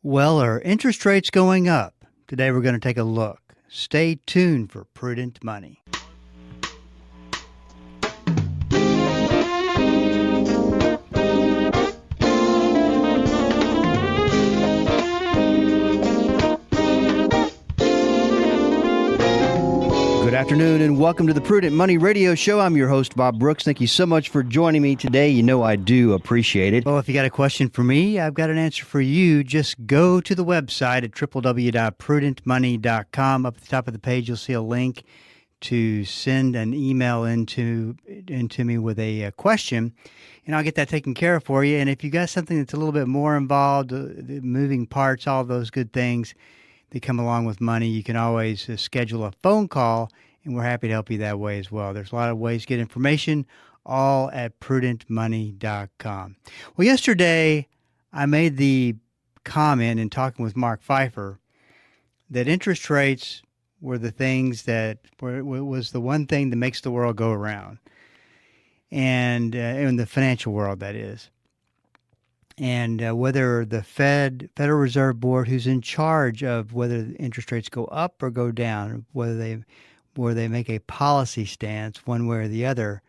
Well, are interest rates going up? Today we're going to take a look. Stay tuned for Prudent Money. Good afternoon and welcome to the Prudent Money Radio Show. I'm your host, Bob Brooks. Thank you so much for joining me today. You know I do appreciate it. Well, if you got a question for me, I've got an answer for you. Just go to the website at www.prudentmoney.com. Up at the top of the page, you'll see a link to send an email into me with a question, and I'll get that taken care of for you. And if you got something that's a little bit more involved, the moving parts, all those good things that come along with money, you can always schedule a phone call, and we're happy to help you that way as well. There's a lot of ways to get information, all at prudentmoney.com. Well, yesterday I made the comment in talking with Mark Pfeiffer that interest rates were the things that was the one thing that makes the world go around, and in the financial world, that is. And whether the Federal Reserve Board, who's in charge of whether the interest rates go up or go down, whether they make a policy stance one way or the other,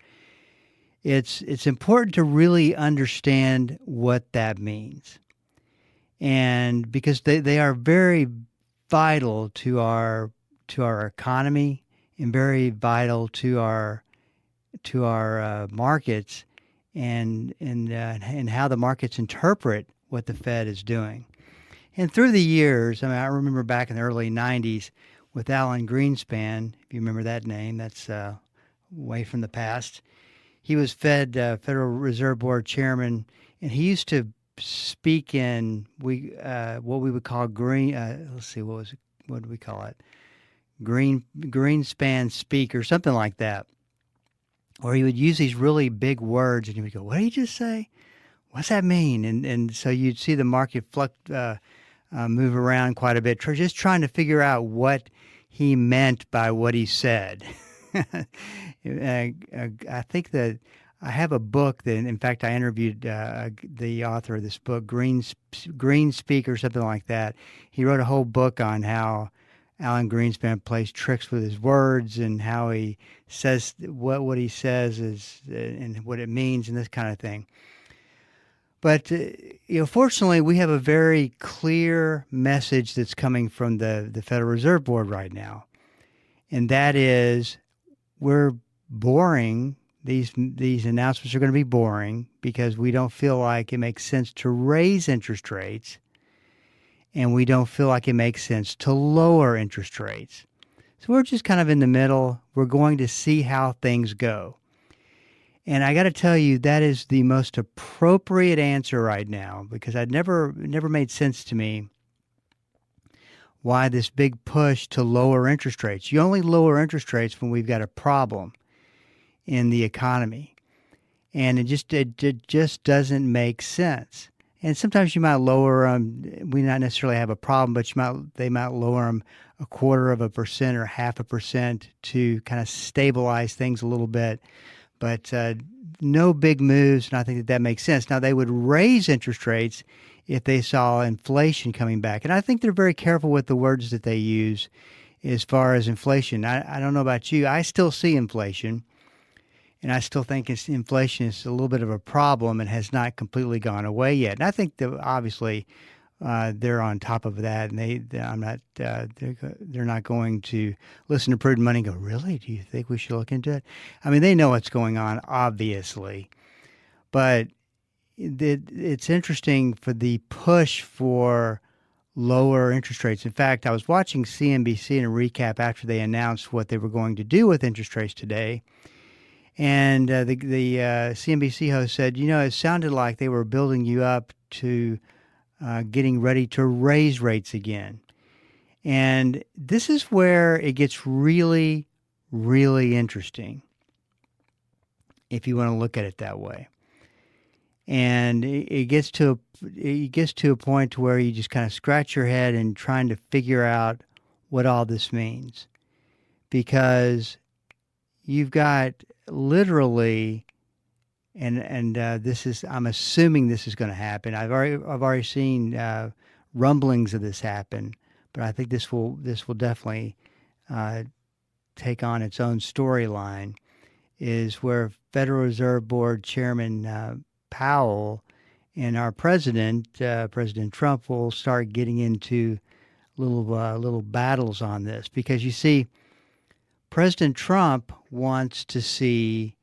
it's important to really understand what that means. And because they are very vital to our economy and very vital to our markets. And how the markets interpret what the Fed is doing. And through the years, I remember back in the early 90s with Alan Greenspan, if you remember that name, that's way from the past. He was Federal Reserve Board chairman, and he used to speak in what we would call green. What do we call it? Greenspan speak or something like that. Or he would use these really big words, and he would go, "What did he just say? What's that mean?" And so you'd see the market move around quite a bit, just trying to figure out what he meant by what he said. I think that I have a book that, in fact, I interviewed the author of this book, Green Speak or something like that. He wrote a whole book on how Alan Greenspan plays tricks with his words and how he says what he says is and what it means and this kind of thing. But fortunately, we have a very clear message that's coming from the Federal Reserve Board right now, and that is we're boring. These announcements are going to be boring because we don't feel like it makes sense to raise interest rates. And we don't feel like it makes sense to lower interest rates. So we're just kind of in the middle. We're going to see how things go. And I got to tell you, that is the most appropriate answer right now, because it never made sense to me why this big push to lower interest rates. You only lower interest rates when we've got a problem in the economy. And it just doesn't make sense. And sometimes you might lower them. We not necessarily have a problem, but they might lower them 0.25% or 0.5% to kind of stabilize things a little bit. But no big moves, and I think that makes sense. Now, they would raise interest rates if they saw inflation coming back. And I think they're very careful with the words that they use as far as inflation. I don't know about you. I still see inflation. And I still think inflation is a little bit of a problem and has not completely gone away yet. And I think that obviously they're on top of that, and they're not going to listen to Prudent Money and go, "Really? Do you think we should look into it?" I mean, they know what's going on, obviously, but it's interesting for the push for lower interest rates. In fact, I was watching CNBC in a recap after they announced what they were going to do with interest rates today. And the CNBC host said, it sounded like they were building you up to getting ready to raise rates again. And this is where it gets really, really interesting, if you want to look at it that way. And it gets to a point where you just kind of scratch your head and trying to figure out what all this means, because you've got literally, and this is, I'm assuming this is going to happen. I've already seen rumblings of this happen, but I think this will definitely uh, take on its own storyline. Is where Federal Reserve Board Chairman Powell and our president, President Trump, will start getting into little battles on this, because you see, President Trump wants to see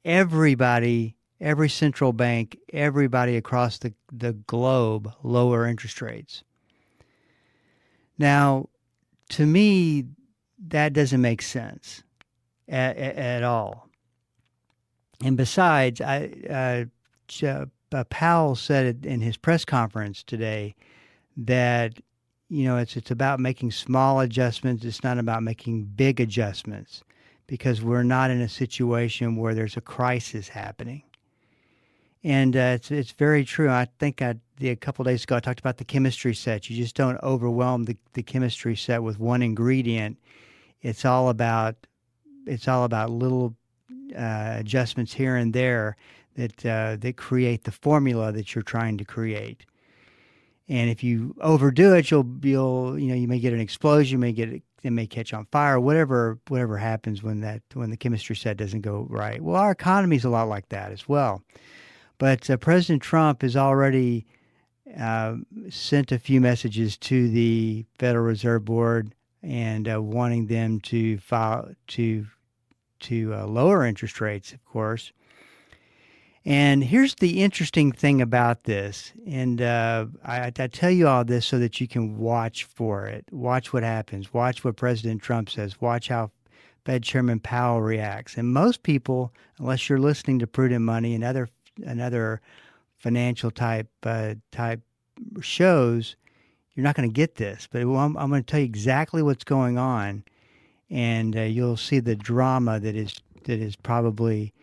everybody, every central bank, everybody across the globe lower interest rates. Now, to me, that doesn't make sense at all. And besides, Powell said it in his press conference today that it's about making small adjustments. It's not about making big adjustments, because we're not in a situation where there's a crisis happening. And it's very true. I think a couple of days ago I talked about the chemistry set. You just don't overwhelm the chemistry set with one ingredient. It's all about little adjustments here and there that create the formula that you're trying to create. And if you overdo it, you may get an explosion, it may catch on fire, whatever happens when the chemistry set doesn't go right. Well, our economy is a lot like that as well. But President Trump has already sent a few messages to the Federal Reserve Board and wanting them to lower interest rates, of course. And here's the interesting thing about this, and I tell you all this so that you can watch for it. Watch what happens. Watch what President Trump says. Watch how Fed Chairman Powell reacts. And most people, unless you're listening to Prudent Money and other financial type shows, you're not going to get this. But I'm going to tell you exactly what's going on, and you'll see the drama that is probably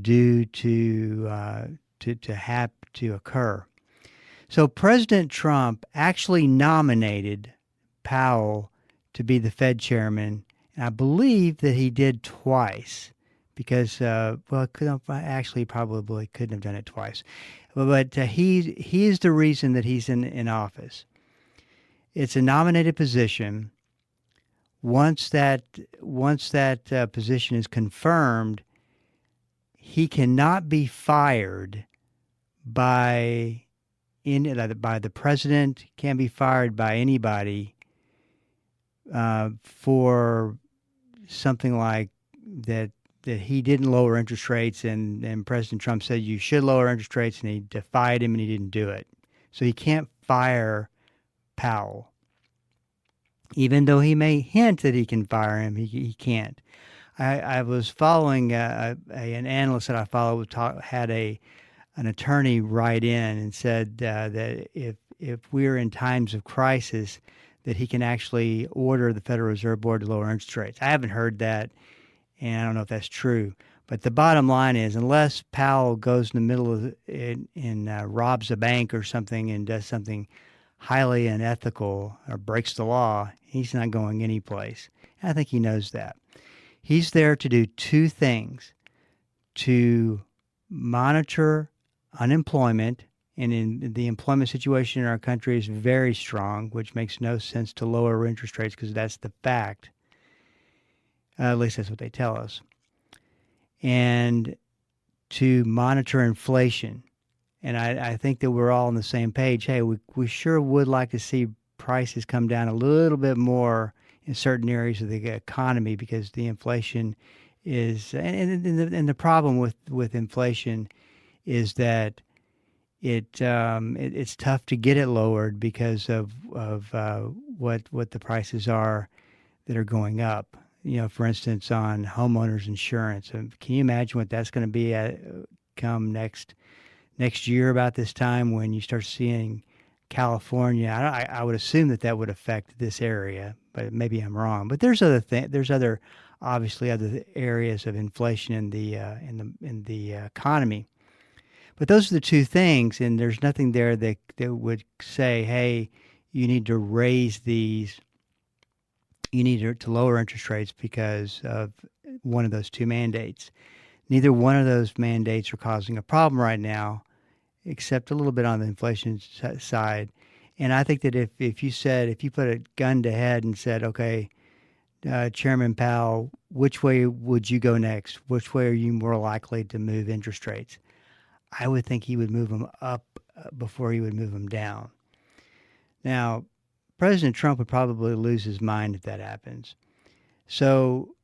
due to occur. So President Trump actually nominated Powell to be the Fed chairman, and I believe that he did twice, because probably couldn't have done it twice, but he is the reason that he's in office. It's a nominated position. Once that position is confirmed, he cannot be fired by the president, can't be fired by anybody for something like that he didn't lower interest rates, and President Trump said you should lower interest rates, and he defied him and he didn't do it. So he can't fire Powell. Even though he may hint that he can fire him, he can't. I was following an analyst that I follow had an attorney write in and said that if we're in times of crisis, that he can actually order the Federal Reserve Board to lower interest rates. I haven't heard that, and I don't know if that's true. But the bottom line is, unless Powell goes in the middle of and robs a bank or something and does something highly unethical or breaks the law, he's not going anyplace. And I think he knows that. He's there to do two things: to monitor unemployment, and in the employment situation in our country is very strong, which makes no sense to lower interest rates because that's the fact. At least that's what they tell us. And to monitor inflation. And I think that we're all on the same page. Hey, we sure would like to see prices come down a little bit more in certain areas of the economy, because the inflation is, and the problem with inflation is that it's tough to get it lowered because of what the prices are that are going up. For instance, on homeowners insurance. Can you imagine what that's going to be come next year about this time, when you start seeing California? I would assume that would affect this area, but maybe I'm wrong. But there's obviously other areas of inflation in the economy. But those are the two things, and there's nothing there that would say, hey, you need to raise these, you need to lower interest rates because of one of those two mandates. Neither one of those mandates are causing a problem right now, except a little bit on the inflation side. And I think that if you put a gun to head and said, okay, Chairman Powell, which way would you go next? Which way are you more likely to move interest rates? I would think he would move them up before he would move them down. Now, President Trump would probably lose his mind if that happens. So,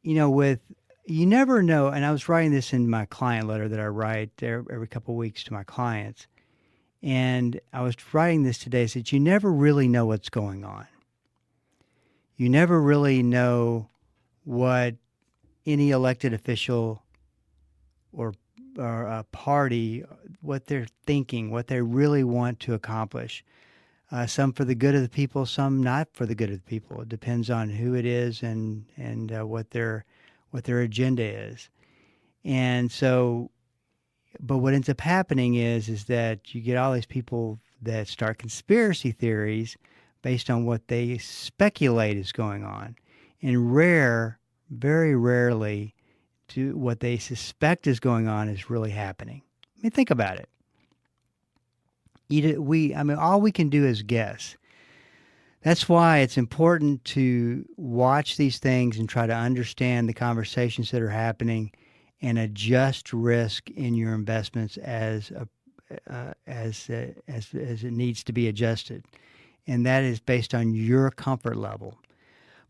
you never know, and I was writing this in my client letter that I write every couple of weeks to my clients, and I was writing this today. I said, you never really know what's going on. You never really know what any elected official or a party, what they're thinking, what they really want to accomplish. Some for the good of the people, some not for the good of the people. It depends on who it is and what their agenda is. And so, but what ends up happening is that you get all these people that start conspiracy theories based on what they speculate is going on, and very rarely, to what they suspect is going on is really happening. I mean, think about it. All we can do is guess. That's why it's important to watch these things and try to understand the conversations that are happening and adjust risk in your investments as it needs to be adjusted. And that is based on your comfort level.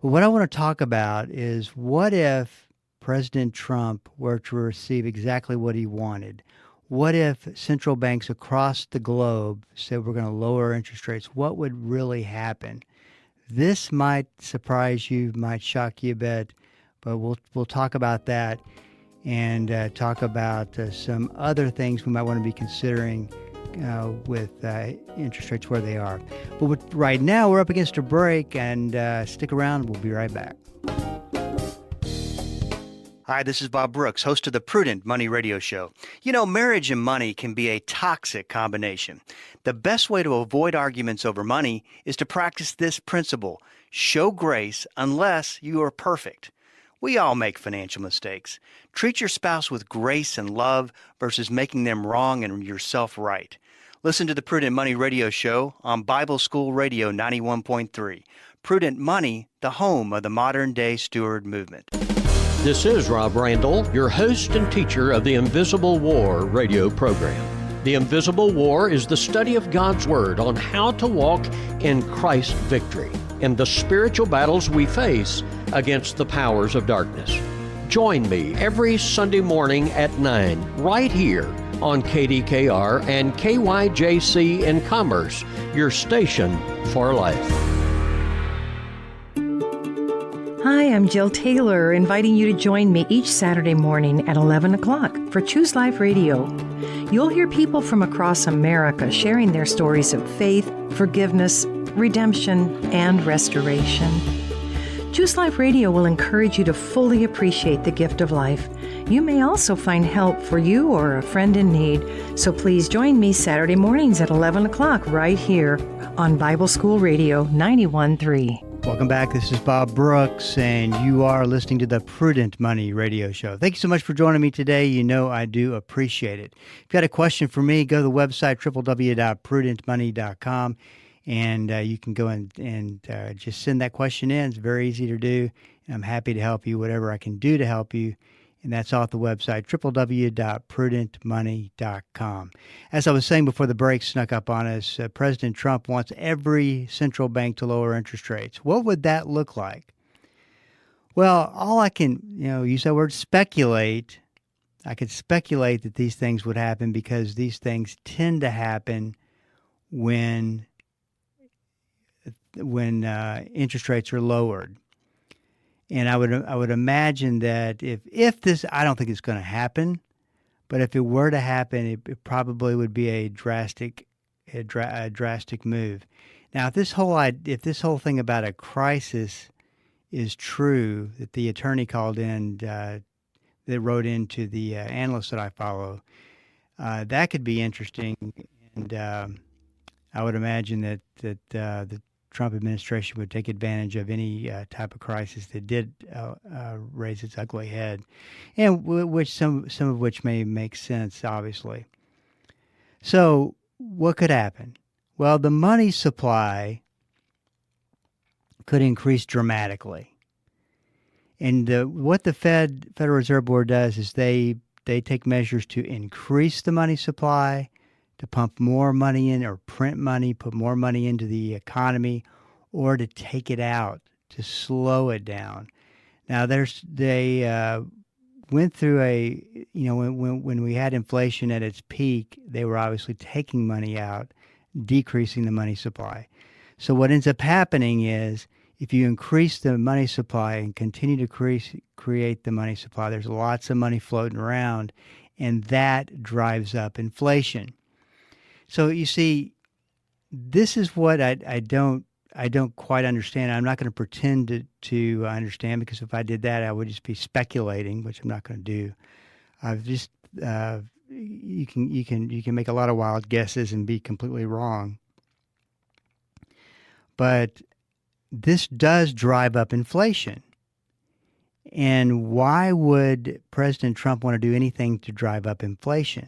But what I want to talk about is, what if President Trump were to receive exactly what he wanted? What if central banks across the globe said we're going to lower interest rates? What would really happen? This might surprise you, might shock you a bit, but we'll talk about that and talk about some other things we might want to be considering with interest rates where they are. But right now, we're up against a break, and stick around. We'll be right back. Hi, this is Bob Brooks, host of the Prudent Money Radio Show. Marriage and money can be a toxic combination. The best way to avoid arguments over money is to practice this principle: show grace unless you are perfect. We all make financial mistakes. Treat your spouse with grace and love versus making them wrong and yourself right. Listen to the Prudent Money Radio Show on Bible School Radio 91.3. Prudent Money, the home of the modern-day steward movement. This is Rob Randall, your host and teacher of the Invisible War radio program. The Invisible War is the study of God's Word on how to walk in Christ's victory in the spiritual battles we face against the powers of darkness. Join me every Sunday morning at 9 right here on KDKR and KYJC in Commerce, your station for life. Hi, I'm Jill Taylor, inviting you to join me each Saturday morning at 11 o'clock for Choose Life Radio. You'll hear people from across America sharing their stories of faith, forgiveness, redemption, and restoration. Choose Life Radio will encourage you to fully appreciate the gift of life. You may also find help for you or a friend in need. So please join me Saturday mornings at 11 o'clock right here on Bible School Radio 91.3. Welcome back. This is Bob Brooks, and you are listening to the Prudent Money Radio Show. Thank you so much for joining me today. I do appreciate it. If you've got a question for me, go to the website, www.prudentmoney.com, and you can go and just send that question in. It's very easy to do, and I'm happy to help you, whatever I can do to help you. And that's off the website, www.prudentmoney.com. As I was saying before the break snuck up on us, President Trump wants every central bank to lower interest rates. What would that look like? Well, all I can, use that word speculate. I could speculate that these things would happen because these things tend to happen when interest rates are lowered. And I would imagine that if this, I don't think it's going to happen, but if it were to happen, it probably would be a drastic move. Now, if this whole thing about a crisis is true, that the attorney called in, that wrote into the analyst that I follow, that could be interesting, and I would imagine that the Trump administration would take advantage of any type of crisis that did raise its ugly head, and which some of which may make sense, obviously. So, what could happen? Well, the money supply could increase dramatically. And what the Federal Reserve Board does is they take measures to increase the money supply, to pump more money in or print money, put more money into the economy, or to take it out, to slow it down. Now, they went through when we had inflation at its peak, they were obviously taking money out, decreasing the money supply. So what ends up happening is if you increase the money supply and continue to create the money supply, there's lots of money floating around, and that drives up inflation. So you see, this is what I don't quite understand. I'm not going to pretend to understand, because if I did that, I would just be speculating, which I'm not going to do. I've just you can make a lot of wild guesses and be completely wrong. But this does drive up inflation. And why would President Trump want to do anything to drive up inflation?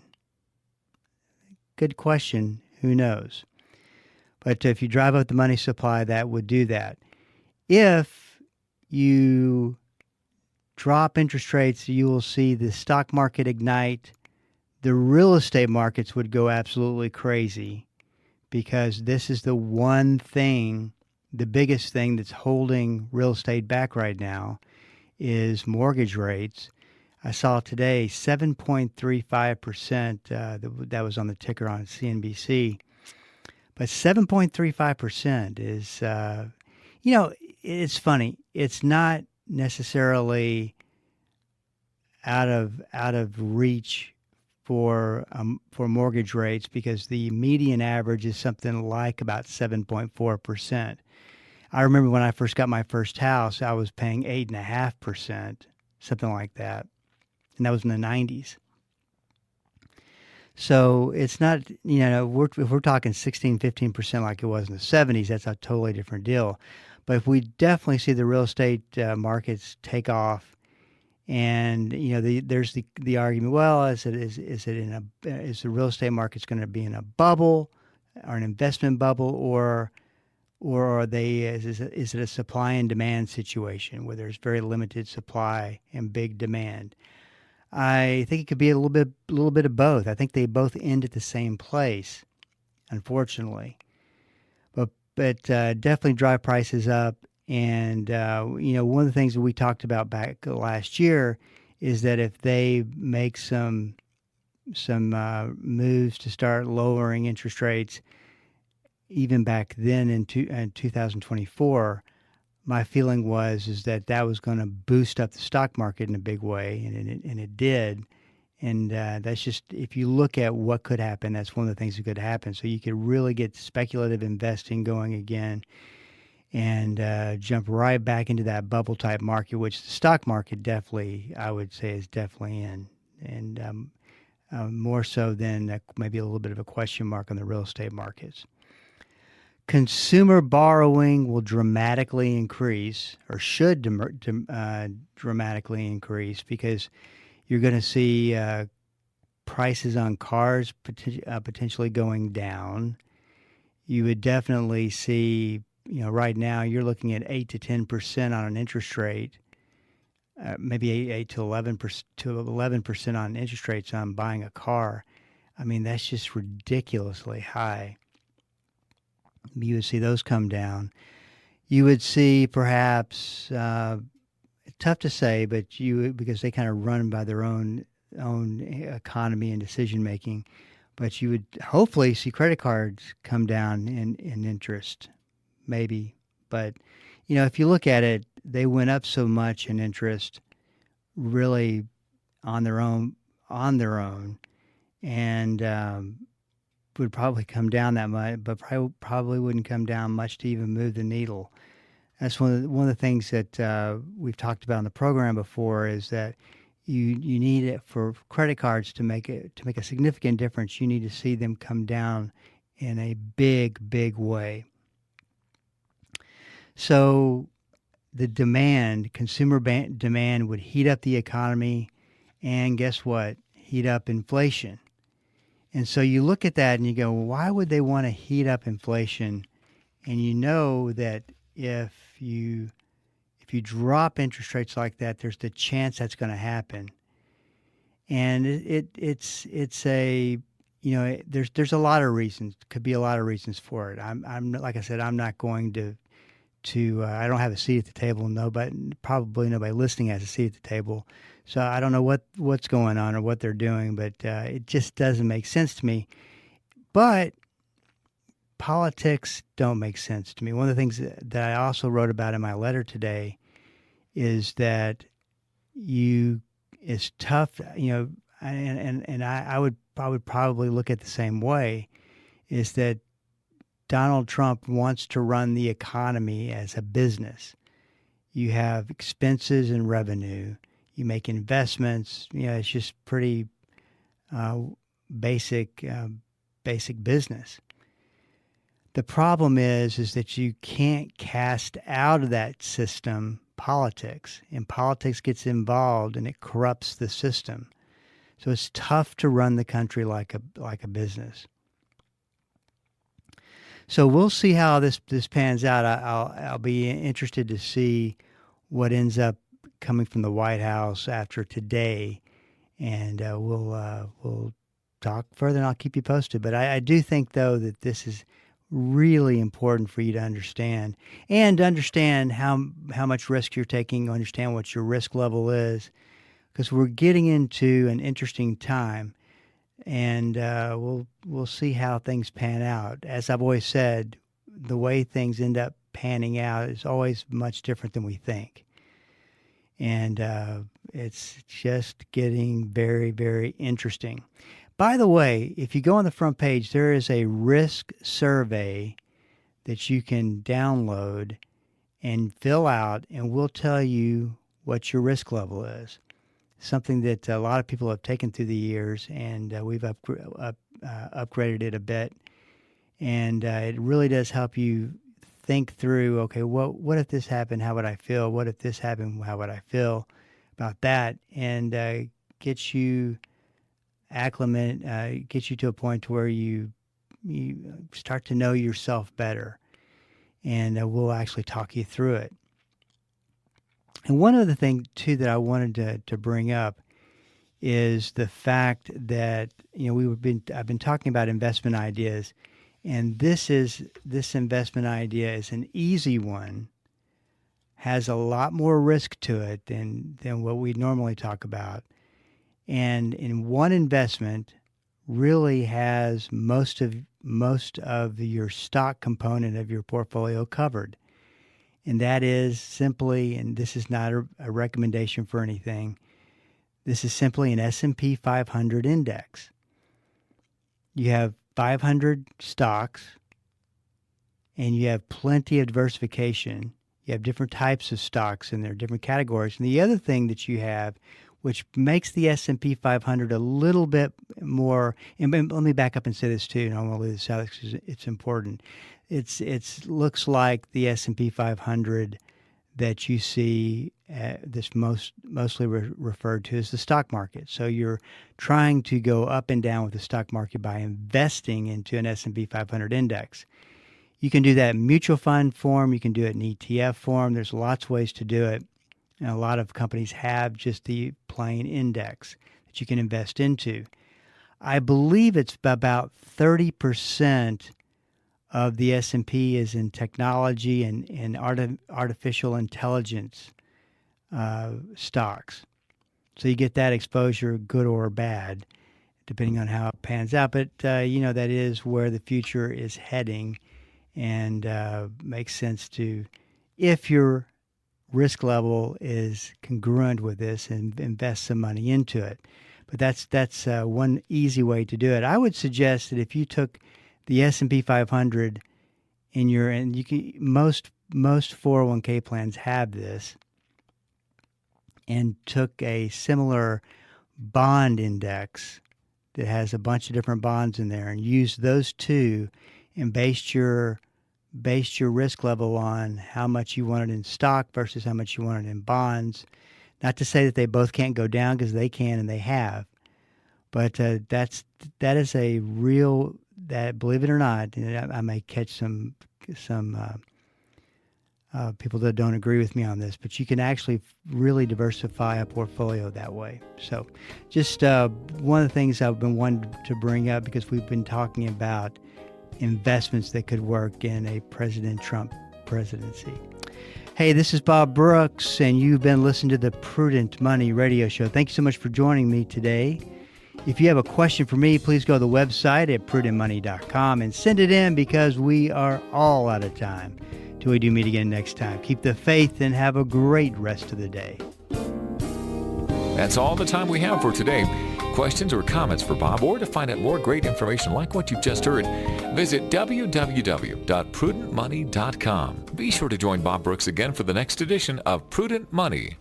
Good question. Who knows? But if you drive up the money supply, that would do that. If you drop interest rates, you will see the stock market ignite. The real estate markets would go absolutely crazy, because this is the one thing, the biggest thing that's holding real estate back right now is mortgage rates. I saw today 7.35%. That was on the ticker on CNBC. But 7.35% is, it's funny. It's not necessarily out of reach for mortgage rates, because the median average is something like about 7.4%. I remember when I first got my first house, I was paying 8.5%, something like that, and that was in the 90s. So it's not, if we're talking 16, 15% like it was in the 70s, that's a totally different deal. But if we definitely see the real estate markets take off, and there's the argument, well, is the real estate market's going to be in a bubble, or an investment bubble, or is it a supply and demand situation where there's very limited supply and big demand? I think it could be a little bit of both. I think they both end at the same place, unfortunately. But definitely drive prices up. And one of the things that we talked about back last year is that if they make some moves to start lowering interest rates, even back then in 2024, my feeling was that was going to boost up the stock market in a big way, and it did. And that's just, if you look at what could happen, that's one of the things that could happen. So you could really get speculative investing going again, and jump right back into that bubble type market, which the stock market definitely, I would say, is definitely in, and more so than maybe a little bit of a question mark on the real estate markets. Consumer borrowing will dramatically increase, or should dramatically increase, because you're going to see prices on cars potentially going down. You would definitely see, right now you're looking at 8 to 10% on an interest rate, maybe 8 to 11% on interest rates on buying a car. I mean, that's just ridiculously high. You would see those come down. You would see perhaps, tough to say, but because they kind of run by their own economy and decision making, but you would hopefully see credit cards come down in interest, maybe. But if you look at it, they went up so much in interest, really on their own, and would probably come down that much, but probably wouldn't come down much to even move the needle. That's one of the things that we've talked about in the program before, is that you need it for credit cards to make a significant difference. You need to see them come down in a big way. So the consumer demand would heat up the economy, and guess what? Heat up inflation. And so you look at that and you go, why would they want to heat up inflation? And you know that if you drop interest rates like that, there's the chance that's going to happen. And it's a, there's a lot of reasons. Could be a lot of reasons for it. I'm like I said, I'm not going to I don't have a seat at the table. Probably nobody listening has a seat at the table. So I don't know what's going on or what they're doing, but it just doesn't make sense to me. But politics don't make sense to me. One of the things that I also wrote about in my letter today is that it's tough, and I would probably look at the same way, is that Donald Trump wants to run the economy as a business. You have expenses and revenue. You make investments. It's just pretty basic business. The problem is that you can't cast out of that system politics, and politics gets involved and it corrupts the system. So it's tough to run the country like a business. So we'll see how this pans out. I'll be interested to see what ends up coming from the White House after today, and we'll talk further, and I'll keep you posted. But I do think, though, that this is really important for you to understand, and to understand how much risk you're taking, understand what your risk level is, because we're getting into an interesting time. And we'll see how things pan out. As I've always said, the way things end up panning out is always much different than we think. And it's just getting very, very interesting. By the way, if you go on the front page, there is a risk survey that you can download and fill out, and we'll tell you what your risk level is. Something that a lot of people have taken through the years, and we've upgraded it a bit. And it really does help you think through, okay, what if this happened? How would I feel? What if this happened? How would I feel about that? And get you acclimated, get you to a point where you start to know yourself better. And we'll actually talk you through it. And one other thing, too, that I wanted to bring up is the fact that, I've been talking about investment ideas, and this investment idea is an easy one, has a lot more risk to it than what we normally talk about. And in one investment really has most of your stock component of your portfolio covered. And that is simply, and this is not a recommendation for anything, this is simply an S&P 500 index. You have 500 stocks, and you have plenty of diversification. You have different types of stocks in there, different categories. And the other thing that you have, which makes the S&P 500 a little bit more, and let me back up and say this too, and I want to leave this out because it's important. It looks like the S&P 500 that you see this mostly referred to as the stock market. So you're trying to go up and down with the stock market by investing into an S&P 500 index. You can do that in mutual fund form. You can do it in ETF form. There's lots of ways to do it. And a lot of companies have just the plain index that you can invest into. I believe it's about 30% of the S&P is in technology and artificial intelligence stocks. So you get that exposure, good or bad, depending on how it pans out. But, that is where the future is heading, and makes sense to, if your risk level is congruent with this, and invest some money into it. But that's one easy way to do it. I would suggest that if you took the S&P 500 and you can, most 401k plans have this, and took a similar bond index that has a bunch of different bonds in there, and used those two, and based your risk level on how much you wanted in stock versus how much you wanted in bonds. Not to say that they both can't go down, because they can and they have. But that is a real, that, believe it or not, and I may catch some people that don't agree with me on this, but you can actually really diversify a portfolio that way. So just one of the things I've been wanting to bring up, because we've been talking about investments that could work in a President Trump presidency. Hey, this is Bob Brooks, and you've been listening to the Prudent Money Radio Show. Thank you so much for joining me today. If you have a question for me, please go to the website at prudentmoney.com and send it in, because we are all out of time. Till we do meet again next time. Keep the faith and have a great rest of the day. That's all the time we have for today. Questions or comments for Bob, or to find out more great information like what you've just heard, visit www.prudentmoney.com. Be sure to join Bob Brooks again for the next edition of Prudent Money.